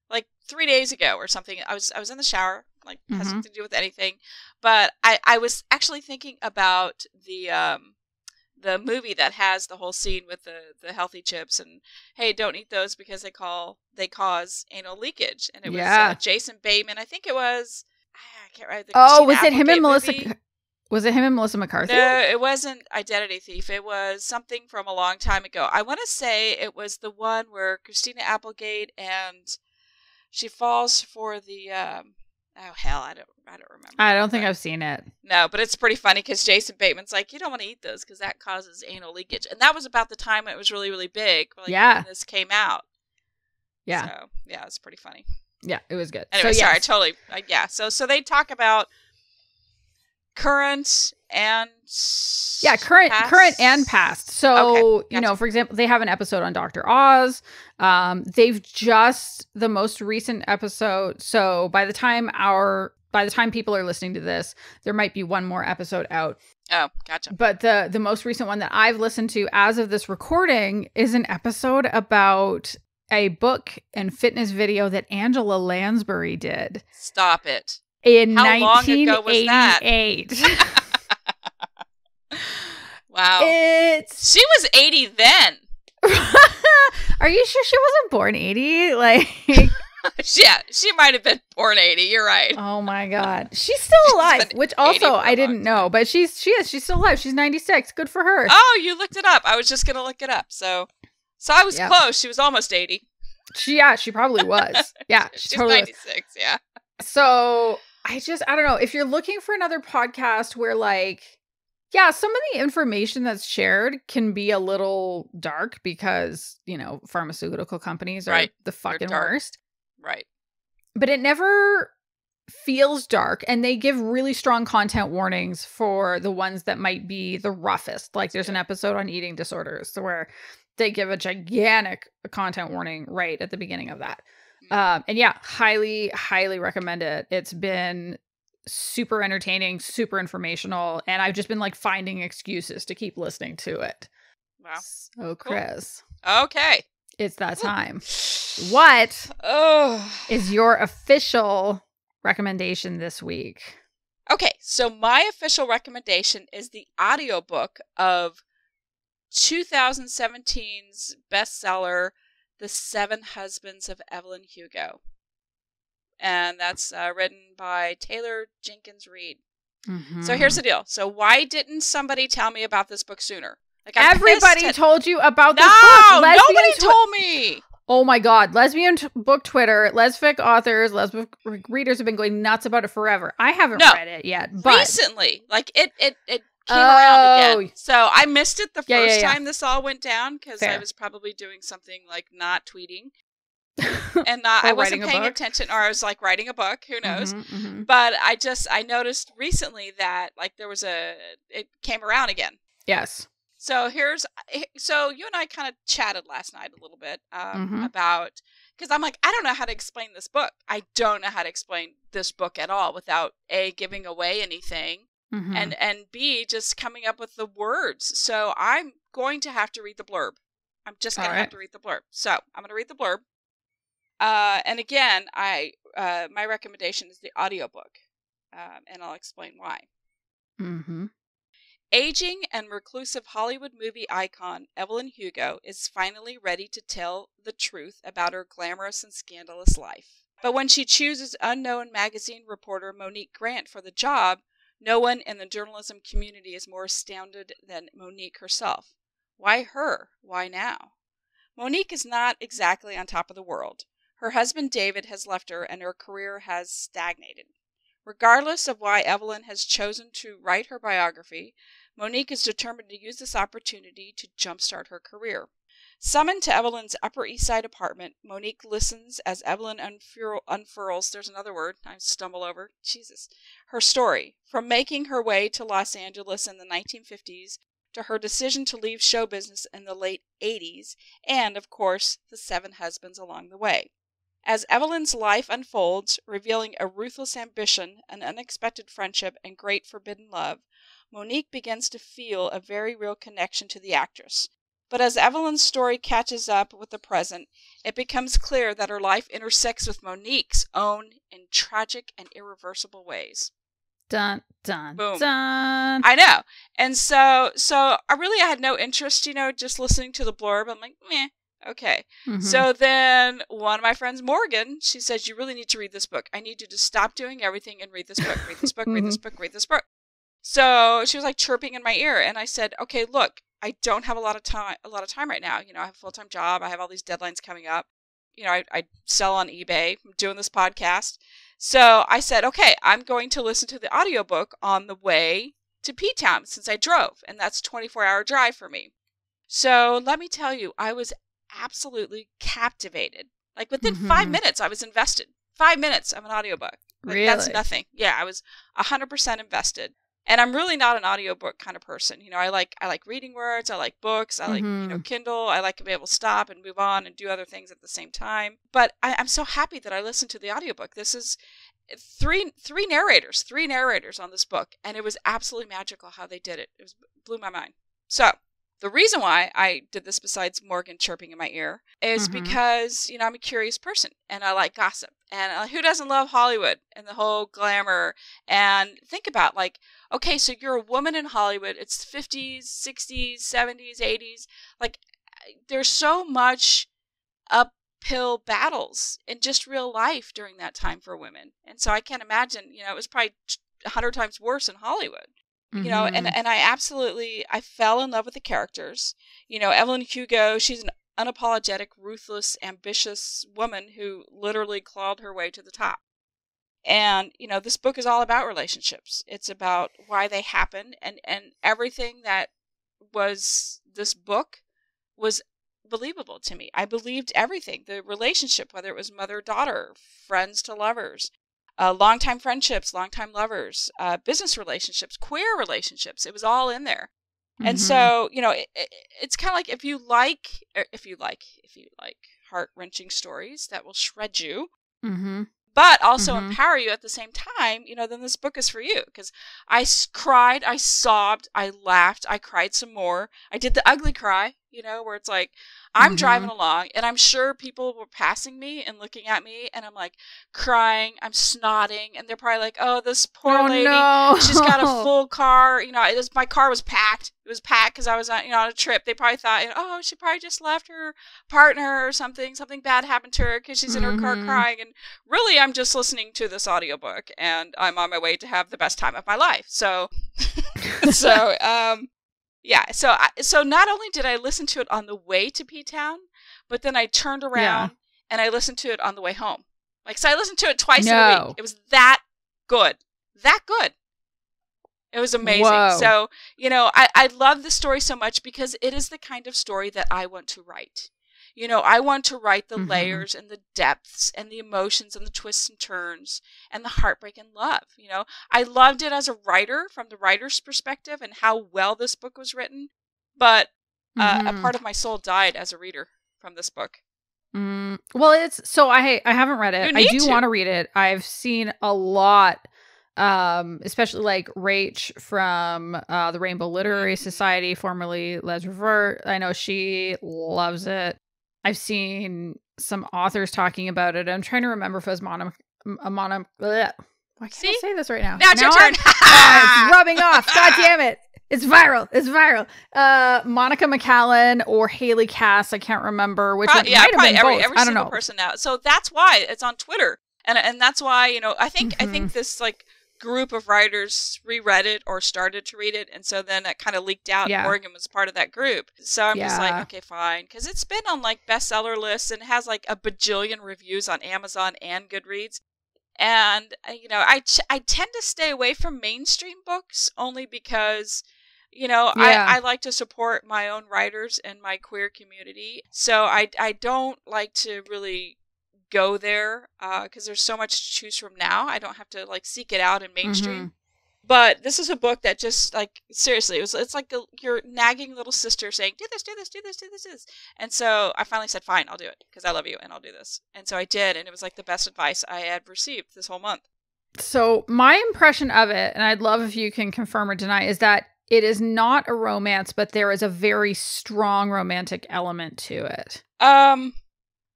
like 3 days ago or something. I was in the shower, like has nothing to do with anything. But I was actually thinking about the movie that has the whole scene with the healthy chips and hey, don't eat those because they cause anal leakage. And it was Jason Bateman. I think it was, I can't remember. Was it him and Melissa? Was it him and Melissa McCarthy? No, it wasn't Identity Thief. It was something from a long time ago. I want to say it was the one where Christina Applegate and she falls for the oh hell, I don't remember. I don't think I've seen it. No, but it's pretty funny because Jason Bateman's like, you don't want to eat those because that causes anal leakage, and that was about the time it was really, really big. Like, when this came out. Yeah. So yeah, it's pretty funny. Yeah, it was good. Anyway, sorry, totally. So they talk about current and current and past. So you know, for example, they have an episode on Dr. Oz. They've just the most recent episode. So by the time people are listening to this, there might be one more episode out. Oh, gotcha. But the most recent one that I've listened to as of this recording is an episode about a book and fitness video that Angela Lansbury did. Stop it. In How long ago was that? 1988. Wow. She was 80 then. Are you sure she wasn't born 80? Like, yeah, she might have been born 80. You're right. Oh my God. She's still alive, which also I didn't know, but she's still alive. She's 96. Good for her. Oh, you looked it up. I was just going to look it up. So I was close. She was almost 80. She probably was. Yeah. She's totally 96. Was. Yeah. So I don't know if you're looking for another podcast where like, some of the information that's shared can be a little dark because, you know, pharmaceutical companies are the fucking worst. Right. But it never feels dark, and they give really strong content warnings for the ones that might be the roughest. Like there's an episode on eating disorders where they give a gigantic content warning right at the beginning of that. And highly, highly recommend it. It's been super entertaining, super informational, and I've just been like finding excuses to keep listening to it. Wow. So Kris. Cool. Okay. It's that time. What is your official recommendation this week? Okay, so my official recommendation is the audiobook of 2017's bestseller, The 7 Husbands of Evelyn Hugo. And that's written by Taylor Jenkins Reid. Mm-hmm. So here's the deal. So why didn't somebody tell me about this book sooner? Like, everybody told you about this book. Nobody told me. Oh my God. Lesbian book Twitter, lesfic authors, lesbic readers have been going nuts about it forever. I haven't read it yet. But recently. Like, it came around again. So I missed it the first time this all went down because I was probably doing something like not tweeting. And I wasn't paying attention, or I was like writing a book, who knows. Mm-hmm, mm-hmm. But I noticed recently that like it came around again. Yes. So you and I kind of chatted last night a little bit about, because I'm like, I don't know how to explain this book. I don't know how to explain this book at all without A, giving away anything, and B, just coming up with the words. So I'm going to have to read the blurb. I'm just going to have to read the blurb. So I'm going to read the blurb. And again, my recommendation is the audiobook, and I'll explain why. Mm-hmm. Aging and reclusive Hollywood movie icon Evelyn Hugo is finally ready to tell the truth about her glamorous and scandalous life. But when she chooses unknown magazine reporter Monique Grant for the job, no one in the journalism community is more astounded than Monique herself. Why her? Why now? Monique is not exactly on top of the world. Her husband David has left her and her career has stagnated. Regardless of why Evelyn has chosen to write her biography, Monique is determined to use this opportunity to jumpstart her career. Summoned to Evelyn's Upper East Side apartment, Monique listens as Evelyn unfurls, there's another word I stumble over, Jesus, her story, from making her way to Los Angeles in the 1950s to her decision to leave show business in the late 80s, and, of course, the 7 husbands along the way. As Evelyn's life unfolds, revealing a ruthless ambition, an unexpected friendship, and great forbidden love, Monique begins to feel a very real connection to the actress. But as Evelyn's story catches up with the present, it becomes clear that her life intersects with Monique's own in tragic and irreversible ways. Dun, dun, boom. Dun. I know. And so I had no interest, just listening to the blurb. I'm like, meh. Okay. Mm-hmm. So then one of my friends, Morgan, she says, you really need to read this book. I need you to stop doing everything and read this book, read this book, read this book, read this book. So she was like chirping in my ear. And I said, okay, look, I don't have a lot of time right now. I have a full-time job. I have all these deadlines coming up. I sell on eBay. I'm doing this podcast. So I said, okay, I'm going to listen to the audiobook on the way to Ptown since I drove. And that's a 24-hour drive for me. So let me tell you, I was absolutely captivated. Like within 5 minutes, I was invested. 5 minutes of an audiobook. Like, really? That's nothing. Yeah, I was 100% invested. And I'm really not an audiobook kind of person. I like reading words. I like books. I like, Kindle. I like to be able to stop and move on and do other things at the same time. But I'm so happy that I listened to the audiobook. This is three narrators on this book. And it was absolutely magical how they did it. It blew my mind. So the reason why I did this, besides Morgan chirping in my ear, is because, I'm a curious person and I like gossip. And who doesn't love Hollywood and the whole glamour? And think about okay, so you're a woman in Hollywood. It's 50s, 60s, 70s, 80s. Like, there's so much uphill battles in just real life during that time for women. And so I can't imagine, it was probably 100 times worse in Hollywood. And I fell in love with the characters. Evelyn Hugo, she's an unapologetic, ruthless, ambitious woman who literally clawed her way to the top. And, this book is all about relationships. It's about why they happen, and everything that was this book was believable to me. I believed everything. The relationship, whether it was mother-daughter, friends to lovers, long-time friendships, long-time lovers, business relationships, queer relationships. It was all in there. And so, it's kind of like if you like heart-wrenching stories that will shred you, but also empower you at the same time, then this book is for you. Because I cried, I sobbed, I laughed, I cried some more. I did the ugly cry, you know, where it's like, I'm driving along and I'm sure people were passing me and looking at me and I'm like crying, I'm snotting, and they're probably like, oh, this poor lady, she's got a full car, you know, my car was packed. It was packed because I was on, you know, on a trip. They probably thought, you know, oh, she probably just left her partner or something bad happened to her because she's in her car crying. And really, I'm just listening to this audiobook and I'm on my way to have the best time of my life. So, yeah. So not only did I listen to it on the way to Ptown, but then I turned around and I listened to it on the way home. Like, so I listened to it twice in a week. It was that good. That good. It was amazing. Whoa. So, you know, I love the story so much because it is the kind of story that I want to write. You know, I want to write the layers and the depths and the emotions and the twists and turns and the heartbreak and love. You know, I loved it as a writer from the writer's perspective and how well this book was written. But a part of my soul died as a reader from this book. Well, I haven't read it. I do want to read it. I've seen a lot, especially like Rach from the Rainbow Literary Society, formerly Les Revert. I know she loves it. I've seen some authors talking about it. I'm trying to remember if it was why can't I say this right now? Now it's your turn. It's rubbing off. God damn it. It's viral. Monica McCallan or Haley Cass. I can't remember which one. Yeah, probably every single person now. So that's why it's on Twitter. And that's why, you know, I think this like group of writers reread it or started to read it, and so then it kind of leaked out and Morgan was part of that group. So I'm just like, okay, fine, because it's been on like bestseller lists and has like a bajillion reviews on Amazon and Goodreads. And you know, I tend to stay away from mainstream books only because, you know, I like to support my own writers and my queer community. So I don't like to really go there because there's so much to choose from now. I don't have to like seek it out in mainstream. But this is a book that just like, seriously, it's like your nagging little sister saying, do this. And so I finally said, fine, I'll do it because I love you and I'll do this. And so I did. And it was like the best advice I had received this whole month. So my impression of it, and I'd love if you can confirm or deny, is that it is not a romance, but there is a very strong romantic element to it.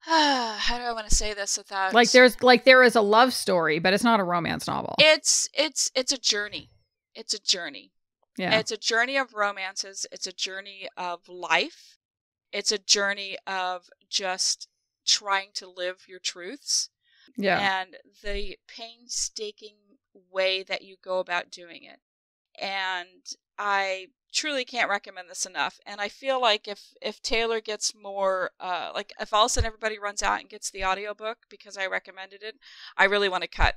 How do I want to say this without there is a love story, but it's not a romance novel. It's a journey. It's a journey. Yeah. It's a journey of romances. It's a journey of life. It's a journey of just trying to live your truths. Yeah. And the painstaking way that you go about doing it. And I truly can't recommend this enough. And I feel like if Taylor gets more, like if all of a sudden everybody runs out and gets the audiobook because I recommended it, I really want to cut.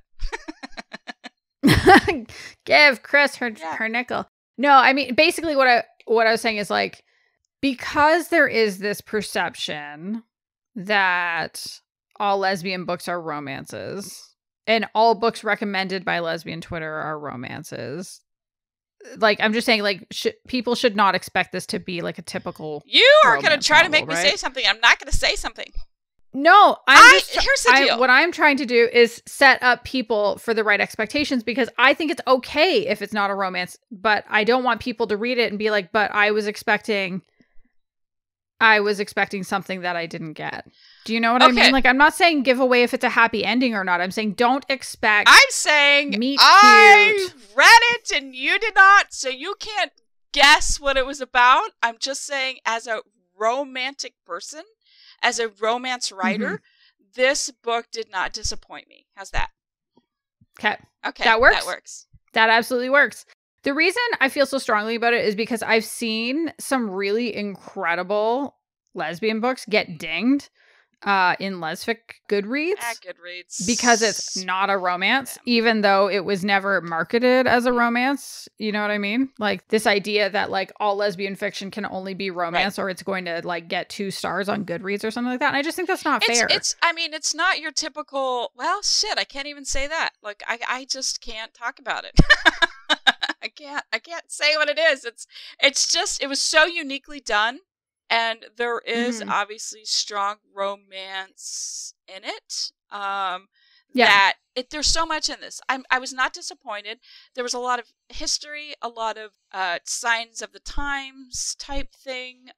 Give Kris her nickel. No, I mean, basically what I was saying is like, because there is this perception that all lesbian books are romances and all books recommended by lesbian Twitter are romances. Like, I'm just saying, like, people should not expect this to be like a typical. You are going to try to make me say something. I'm not going to say something. No, here's the deal. What I'm trying to do is set up people for the right expectations because I think it's okay if it's not a romance, but I don't want people to read it and be like, but I was expecting something that I didn't get. Do you know what I mean? Like, I'm not saying give away if it's a happy ending or not. I'm saying don't expect. I'm saying I read it and you did not, so you can't guess what it was about. I'm just saying, as a romantic person, as a romance writer, this book did not disappoint me. How's that? Okay. That works. That absolutely works. The reason I feel so strongly about it is because I've seen some really incredible lesbian books get dinged in Lesfic Goodreads. Goodreads. Because it's not a romance, even though it was never marketed as a romance. You know what I mean? Like this idea that like all lesbian fiction can only be romance or it's going to like get 2 stars on Goodreads or something like that. And I just think that's not fair. It's not your typical, well, shit, I can't even say that. Like, I just can't talk about it. I can't say what it is. It was so uniquely done. And there is obviously strong romance in it. that there's so much in this. I was not disappointed. There was a lot of history, a lot of signs of the times type thing.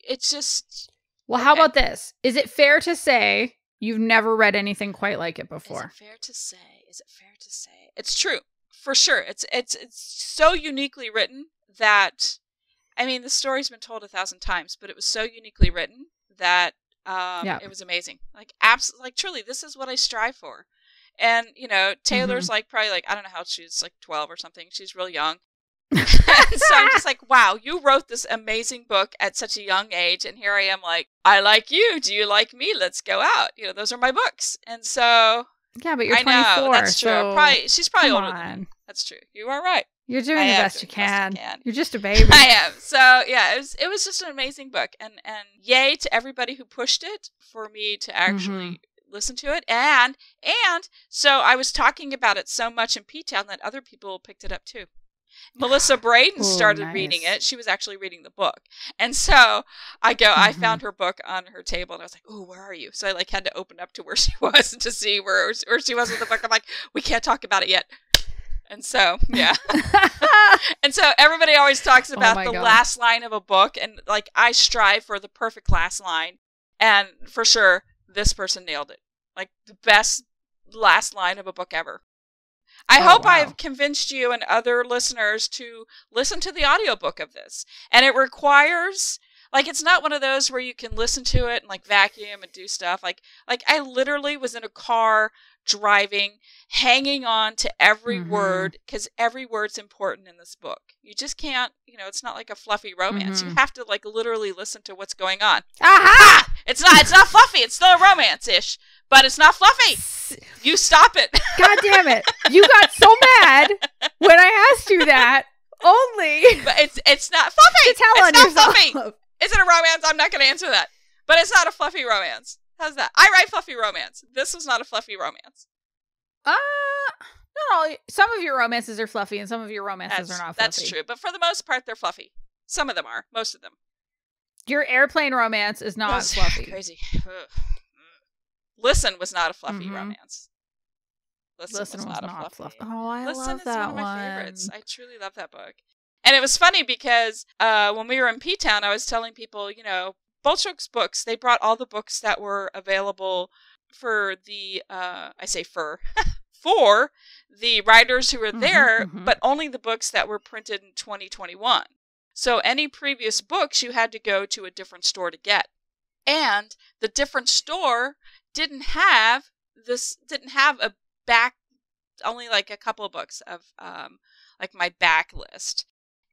It's just... Well, how about this? Is it fair to say you've never read anything quite like it before? Is it fair to say? It's true. For sure. It's so uniquely written that, I mean, the story's been told 1,000 times, but it was so uniquely written that it was amazing. Like, absolutely, like, truly, this is what I strive for. And, you know, Taylor's like, probably like, I don't know how she's like 12 or something. She's real young. So I'm just like, wow, you wrote this amazing book at such a young age. And here I am like, I like you. Do you like me? Let's go out. You know, those are my books. And so. Yeah, but you're 24. I know, that's true. So she's probably older than me. That's true. You are right. You're doing the best you can. You're just a baby. I am. So yeah, it was just an amazing book. And yay to everybody who pushed it for me to actually listen to it. And so I was talking about it so much in Ptown that other people picked it up too. Melissa Braden started reading it. She was actually reading the book. And so I found her book on her table and I was like, oh, where are you? So I like had to open up to where she was to see where she was with the book. I'm like, we can't talk about it yet. And so, yeah. And so everybody always talks about the last line of a book. And like, I strive for the perfect last line. And for sure, this person nailed it. Like the best last line of a book ever. I hope I've convinced you and other listeners to listen to the audiobook of this. And it requires, like, it's not one of those where you can listen to it and like vacuum and do stuff. Like I literally was in a car driving, hanging on to every word, because every word's important in this book. You just can't, you know, it's not like a fluffy romance. You have to like literally listen to what's going on. Aha! It's not fluffy. It's still a romance-ish, but it's not fluffy. You stop it. God damn it. You got so mad when I asked you that. But it's not fluffy. It's not fluffy. Is it a romance? I'm not going to answer that. But it's not a fluffy romance. How's that? I write fluffy romance. This was not a fluffy romance. No. Some of your romances are fluffy and some of your romances are not fluffy. That's true. But for the most part, they're fluffy. Some of them are. Most of them. Your airplane romance is not fluffy. Crazy. Listen was not a fluffy romance. Listen was not a fluffy. Oh, I Listen love that one. Listen is one of my favorites. I truly love that book. And it was funny because when we were in Ptown, I was telling people, you know, Bolshoek's books, they brought all the books that were available for the, for the writers who were there, but only the books that were printed in 2021. So any previous books you had to go to a different store to get. And the different store didn't have a back, only like a couple of books of like my back list.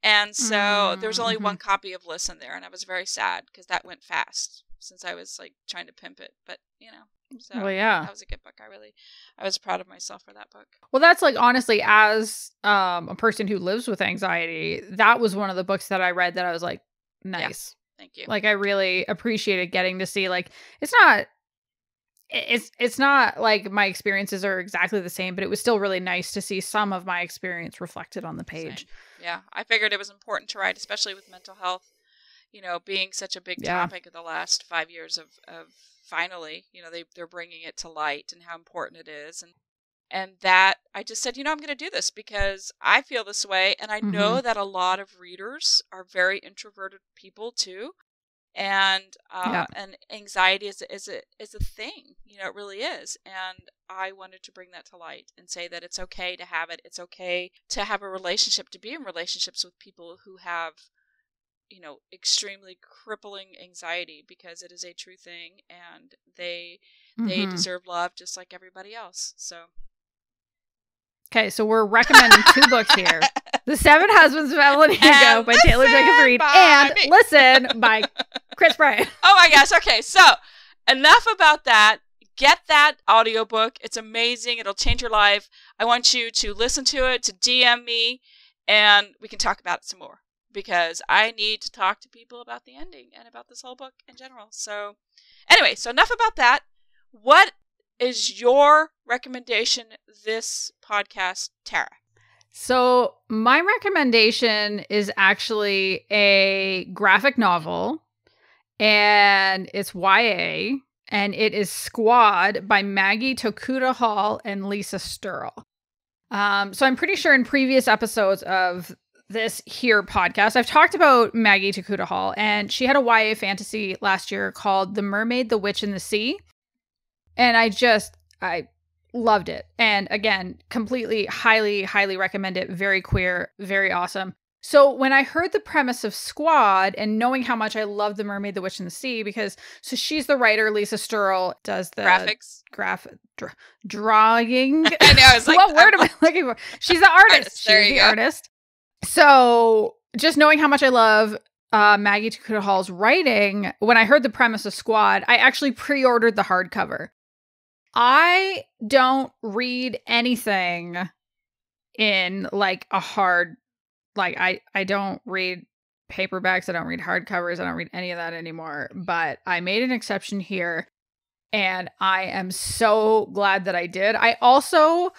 And so there was only one copy of Listen there, and I was very sad because that went fast since I was like trying to pimp it. But you know, so that was a good book. I was proud of myself for that book. Well, that's like honestly, as a person who lives with anxiety, that was one of the books that I read that I was like, nice. Yeah, thank you. Like I really appreciated getting to see like it's not like my experiences are exactly the same, but it was still really nice to see some of my experience reflected on the page. Same. Yeah, I figured it was important to write, especially with mental health, you know, being such a big topic of the last 5 years of finally, you know, they're bringing it to light and how important it is. And that I just said, you know, I'm going to do this because I feel this way. And I know that a lot of readers are very introverted people too. And anxiety is a thing, you know, it really is. And I wanted to bring that to light and say that it's okay to have it. It's okay to have a relationship, to be in relationships with people who have, you know, extremely crippling anxiety, because it is a true thing and they deserve love just like everybody else. So. Okay, so we're recommending 2 books here. The 7 Husbands of Evelyn and Hugo by Taylor Jenkins Reid and Listen by Kris Bryant. Oh my gosh. Okay. So enough about that. Get that audiobook. It's amazing. It'll change your life. I want you to listen to it, to DM me, and we can talk about it some more because I need to talk to people about the ending and about this whole book in general. So anyway, so enough about that. What is your recommendation this podcast, Tara? So my recommendation is actually a graphic novel, and it's YA, and it is Squad by Maggie Tokuda-Hall and Lisa Sterle. So I'm pretty sure in previous episodes of this here podcast, I've talked about Maggie Tokuda-Hall, and she had a YA fantasy last year called The Mermaid, the Witch, and the Sea. And I loved it. And again, completely, highly recommend it. Very queer, very awesome. So when I heard the premise of Squad and knowing how much I love The Mermaid, the Witch, and the Sea, so she's the writer, Lisa Sterle does the graphics, drawing. I know, I was like, what word am I looking for? She's the artist. She's the artist. So just knowing how much I love Maggie Tokuda-Hall's writing, when I heard the premise of Squad, I actually pre-ordered the hardcover. I don't read anything in like a hard, like I don't read paperbacks. I don't read hardcovers. I don't read any of that anymore. But I made an exception here, and I am so glad that I did. I also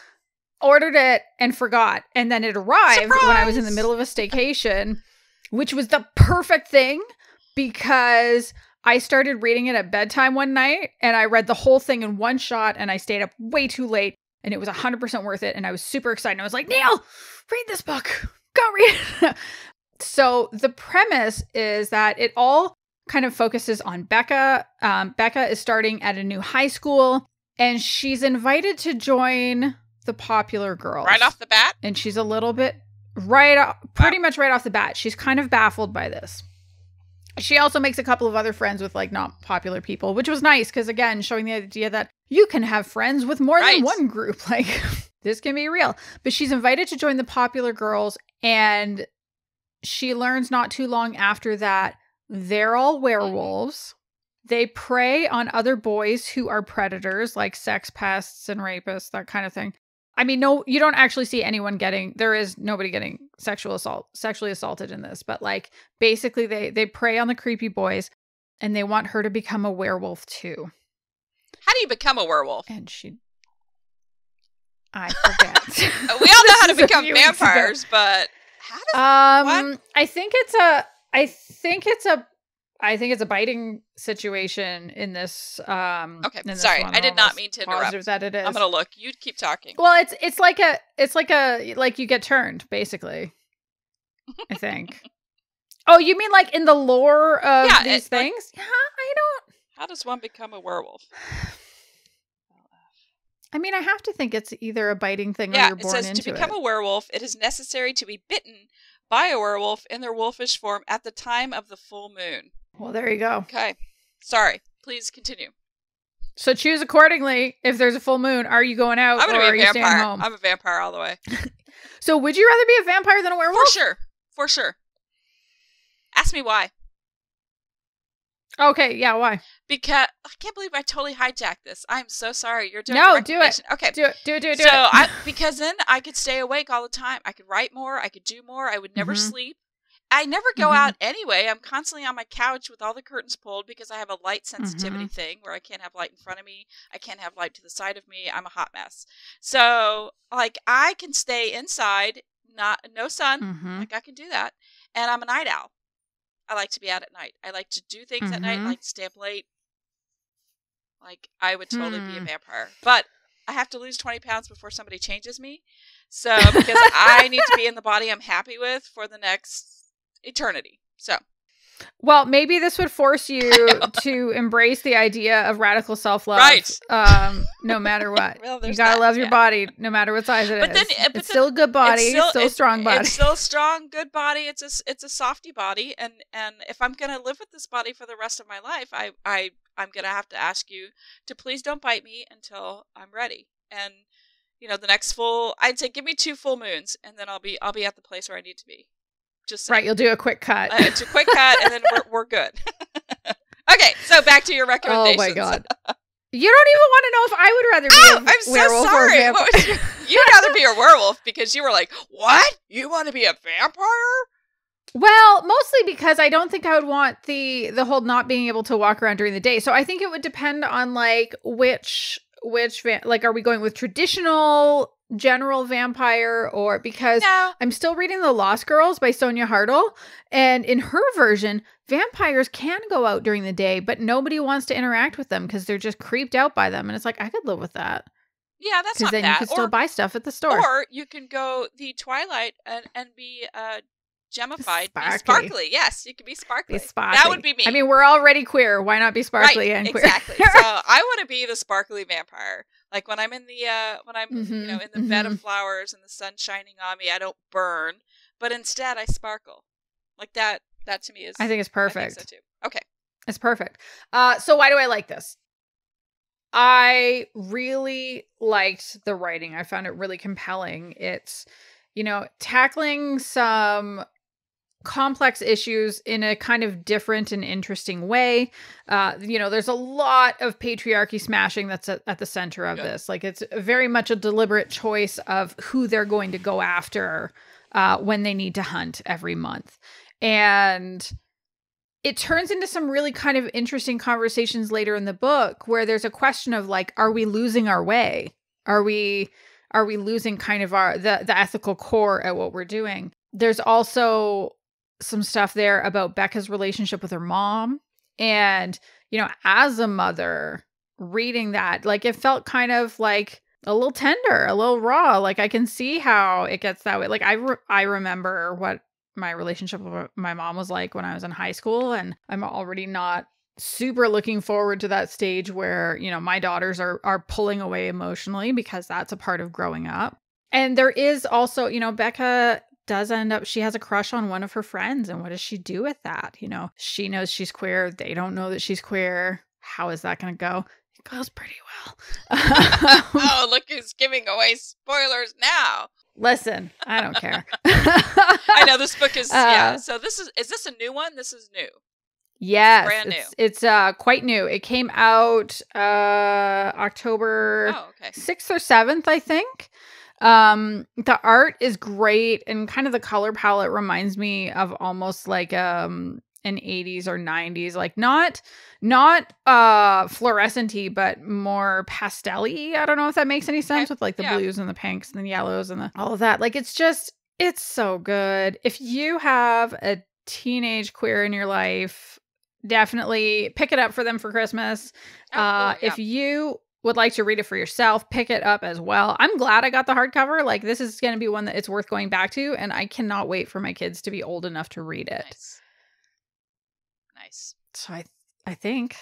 ordered it and forgot, and then it arrived when I was in the middle of a staycation, which was the perfect thing because I started reading it at bedtime one night, and I read the whole thing in one shot, and I stayed up way too late, and it was 100% worth it, and I was super excited. And I was like, Neil, read this book. Go read it. So the premise is that it all kind of focuses on Becca. Becca is starting at a new high school, and she's invited to join the popular girls. Right off the bat? And she's a little bit pretty much right off the bat. She's kind of baffled by this. She also makes a couple of other friends with like not popular people, which was nice because again, showing the idea that you can have friends with more than one group. Like this can be real. But she's invited to join the popular girls, and she learns not too long after that they're all werewolves. They prey on other boys who are predators, like sex pests and rapists, that kind of thing. I mean, no, you don't actually see anyone nobody getting sexually assaulted in this, but like basically they prey on the creepy boys, and they want her to become a werewolf too. How do you become a werewolf? And I forget. We all know how to become vampires, but how does I think it's a biting situation in this. Okay, sorry, I did not mean to interrupt. That it is. I'm gonna look. You keep talking. Well, it's like you get turned, basically. I think. Oh, you mean like in the lore of these things? Yeah, I don't. How does one become a werewolf? I mean, I have to think it's either a biting thing or you're born into it. It says to become a werewolf, it is necessary to be bitten by a werewolf in their wolfish form at the time of the full moon. Well, there you go. Okay. Sorry. Please continue. So choose accordingly. If there's a full moon, are you going out or are you staying home? I'm a vampire all the way. So would you rather be a vampire than a werewolf? For sure. Ask me why. Okay, yeah, why? Because I can't believe I totally hijacked this. I'm so sorry. You're doing do it. Okay. Do it. Because then I could stay awake all the time. I could write more. I could do more. I would never sleep. I never go out anyway. I'm constantly on my couch with all the curtains pulled because I have a light sensitivity thing where I can't have light in front of me. I can't have light to the side of me. I'm a hot mess. So, like, I can stay inside, no sun. Like, I can do that. And I'm a night owl. I like to be out at night. I like to do things at night. I like to stay up late. Like, I would totally be a vampire. But I have to lose 20 pounds before somebody changes me. So, because I need to be in the body I'm happy with for the next eternity. So, well, maybe this would force you to embrace the idea of radical self-love. Right. No matter what. Well, you gotta love your body no matter what size it is. It's still a good body. It's still a strong body. It's still a strong, good body. It's a softy body. And if I'm gonna live with this body for the rest of my life, I'm gonna have to ask you to please don't bite me until I'm ready. And the next I'd say give me 2 full moons, and then I'll be at the place where I need to be. Just saying. Right, you'll do a quick cut. It's a quick cut, and then we're good. Okay, so back to your recommendations. Oh my god, you don't even want to know if I would rather be a werewolf or a vampire. You'd rather be a werewolf because you were like, "What? You want to be a vampire?" Well, mostly because I don't think I would want the whole not being able to walk around during the day. So I think it would depend on like which like are we going with traditional general vampire, or because I'm still reading The Lost Girls by Sonia Hartle, and in her version, vampires can go out during the day, but nobody wants to interact with them because they're just creeped out by them. And it's like, I could live with that. Yeah, that's not bad. Because then you could still buy stuff at the store. Or you can go the Twilight and be gemified, be sparkly. Yes, you can be sparkly. That would be me. I mean, we're already queer. Why not be sparkly and queer? Exactly. So I want to be the sparkly vampire. Like when I'm in the in the bed of flowers and the sun shining on me, I don't burn, but instead I sparkle. Like that to me is, I think it's perfect. I think so too. Okay. It's perfect. So why do I like this? I really liked the writing. I found it really compelling. It's, tackling some complex issues in a kind of different and interesting way. There's a lot of patriarchy smashing that's at the center of this. Like, it's very much a deliberate choice of who they're going to go after when they need to hunt every month. And it turns into some really kind of interesting conversations later in the book where there's a question of like, are we losing our way? Are we losing kind of the ethical core at what we're doing? There's also some stuff there about Becca's relationship with her mom. And, as a mother reading that, like, it felt kind of like a little tender, a little raw. Like, I can see how it gets that way. Like, I remember what my relationship with my mom was like when I was in high school, and I'm already not super looking forward to that stage where, my daughters are pulling away emotionally, because that's a part of growing up. And there is also, Becca does end up, she has a crush on one of her friends, and what does she do with that? She knows she's queer. They don't know that she's queer. How is that going to go? It goes pretty well. Oh, look who's giving away spoilers now. Listen, I don't care. I know this book is, so is this a new one? This is new. Yes. Brand new. It's quite new. It came out October 6th or 7th, I think. The art is great, and kind of the color palette reminds me of almost like an 80s or 90s, like not fluorescent-y, but more pastel-y. I don't know if that makes any sense, with like the blues and the pinks and the yellows and all of that. Like, it's so good. If you have a teenage queer in your life, definitely pick it up for them for Christmas. If you would like to read it for yourself, pick it up as well. I'm glad I got the hardcover. Like, this is going to be one that it's worth going back to, and I cannot wait for my kids to be old enough to read it. Nice. So I think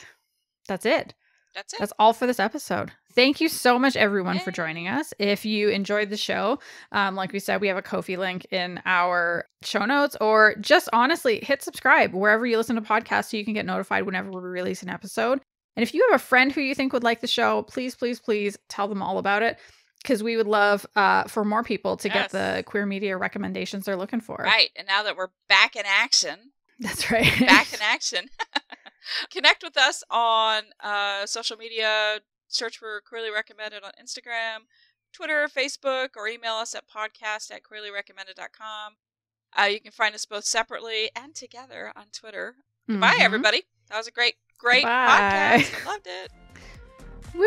that's it. That's it. That's all for this episode. Thank you so much, everyone, for joining us. If you enjoyed the show, like we said, we have a Ko-fi link in our show notes, or just honestly hit subscribe wherever you listen to podcasts so you can get notified whenever we release an episode. And if you have a friend who you think would like the show, please, please, please tell them all about it, because we would love for more people to get the queer media recommendations they're looking for. Right. And now that we're back in action. That's right. Back in action. Connect with us on social media. Search for Queerly Recommended on Instagram, Twitter, Facebook, or email us at podcast@queerlyrecommended.com. You can find us both separately and together on Twitter. Bye, everybody. That was a great podcast. I loved it. Woo!